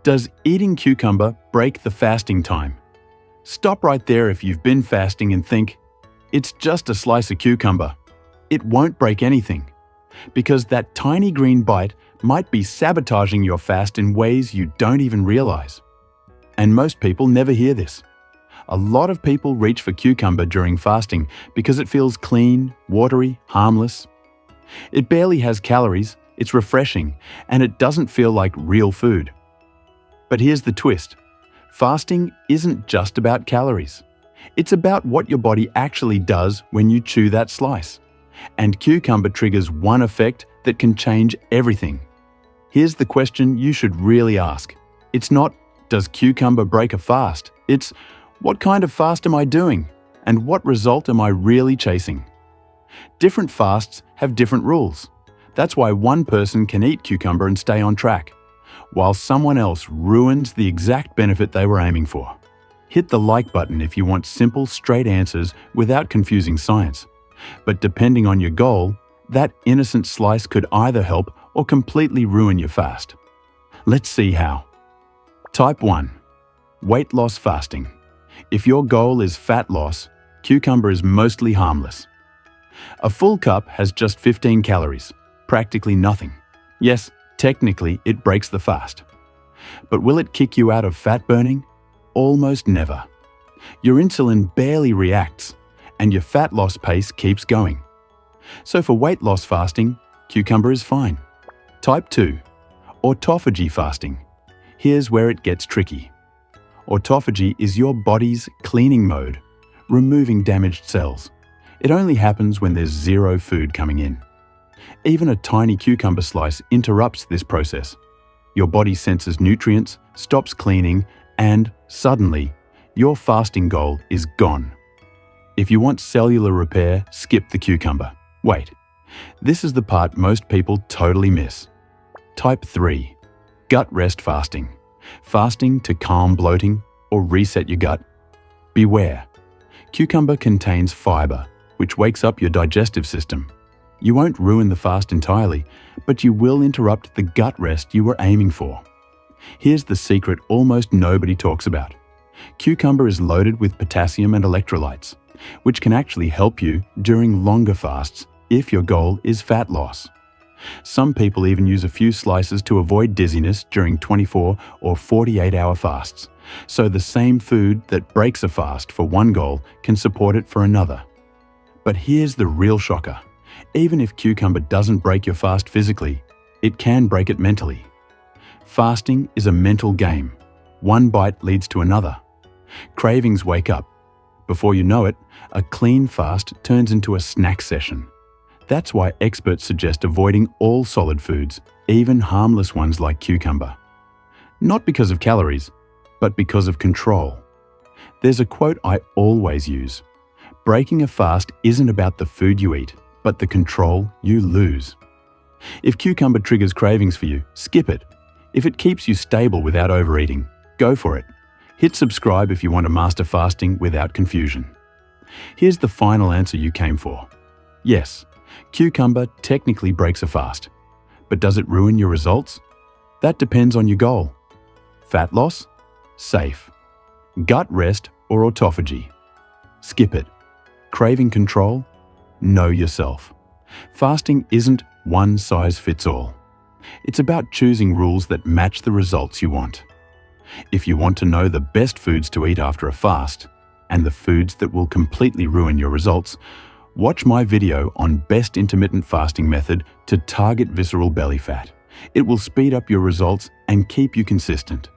Does eating cucumber break the fasting time? Stop right there if you've been fasting and think, it's just a slice of cucumber. It won't break anything, because that tiny green bite might be sabotaging your fast in ways you don't even realize. And most people never hear this. A lot of people reach for cucumber during fasting because it feels clean, watery, harmless. It barely has calories, it's refreshing, and it doesn't feel like real food. But here's the twist. Fasting isn't just about calories. It's about what your body actually does when you chew that slice. And cucumber triggers one effect that can change everything. Here's the question you should really ask. It's not, does cucumber break a fast? It's, what kind of fast am I doing? And what result am I really chasing? Different fasts have different rules. That's why one person can eat cucumber and stay on track, while someone else ruins the exact benefit they were aiming for. Hit the like button if you want simple, straight answers without confusing science. But depending on your goal, that innocent slice could either help or completely ruin your fast. Let's see how. Type 1. Weight loss fasting. If your goal is fat loss, cucumber is mostly harmless. A full cup has just 15 calories, practically nothing. Yes, technically it breaks the fast. But will it kick you out of fat burning? Almost never. Your insulin barely reacts, and your fat loss pace keeps going. So for weight loss fasting, cucumber is fine. Type 2. Autophagy fasting. Here's where it gets tricky. Autophagy is your body's cleaning mode, removing damaged cells. It only happens when there's zero food coming in. Even a tiny cucumber slice interrupts this process. Your body senses nutrients, stops cleaning, and suddenly, your fasting goal is gone. If you want cellular repair, skip the cucumber. Wait, this is the part most people totally miss. Type 3. Gut rest fasting. Fasting to calm bloating or reset your gut. Beware. Cucumber contains fiber, which wakes up your digestive system. You won't ruin the fast entirely, but you will interrupt the gut rest you were aiming for. Here's the secret almost nobody talks about. Cucumber is loaded with potassium and electrolytes, which can actually help you during longer fasts if your goal is fat loss. Some people even use a few slices to avoid dizziness during 24 or 48-hour fasts, so the same food that breaks a fast for one goal can support it for another. But here's the real shocker. Even if cucumber doesn't break your fast physically, it can break it mentally. Fasting is a mental game. One bite leads to another. Cravings wake up. Before you know it, a clean fast turns into a snack session. That's why experts suggest avoiding all solid foods, even harmless ones like cucumber. Not because of calories, but because of control. There's a quote I always use. Breaking a fast isn't about the food you eat, but the control you lose. If cucumber triggers cravings for you, skip it. If it keeps you stable without overeating, go for it. Hit subscribe if you want to master fasting without confusion. Here's the final answer you came for. Yes, cucumber technically breaks a fast. But does it ruin your results? That depends on your goal. Fat loss? Safe. Gut rest or autophagy? Skip it. Craving control? Know yourself. Fasting isn't one size fits all. It's about choosing rules that match the results you want. If you want to know the best foods to eat after a fast, and the foods that will completely ruin your results, watch my video on best intermittent fasting method to target visceral belly fat. It will speed up your results and keep you consistent.